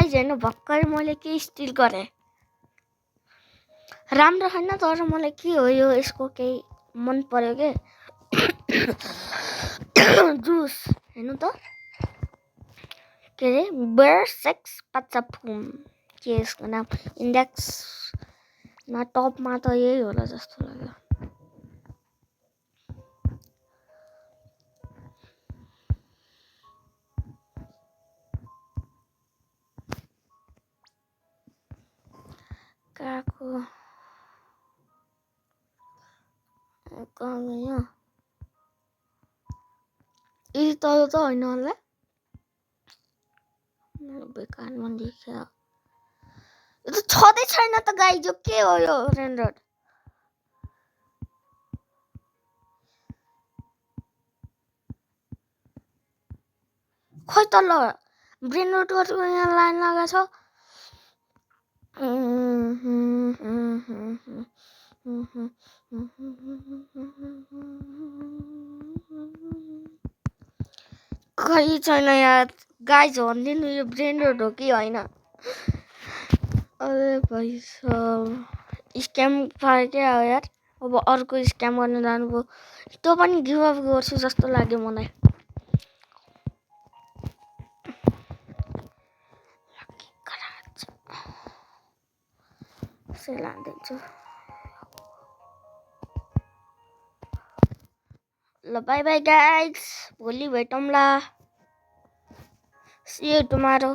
guys हैन भक्करै मैले के स्टिल गरे राम्रो छैन तर मलाई के हो यो यसको केही मन पर्यो के जुस हेर्नु त के रे बेयर सेक्स पच्चाफुम के यसको नाम इन्डेक्स न टपमा त यही होला जस्तो लाग्यो काको कहाँ गयो यी त हैन होला बेकारमा देखियो यो त छँदै छैन त गाइज यो के हो यो रेन्डर खै त ल ब्रेन रोटको यहाँ लाइन लगाएको छ खै छैन यार गाइज भनिदिनु यो ब्रेन रोट हो कि होइन अरे भाइ सब स्क्याम पायो क्या हो यार अब अर्को स्क्याम गर्न जानुभयो त्यो पनि गिभ अप गर्छु जस्तो लाग्यो मलाई लाँदैछु ल बाई बाई गाइज भोलि भेटौँला सी यू टुमारो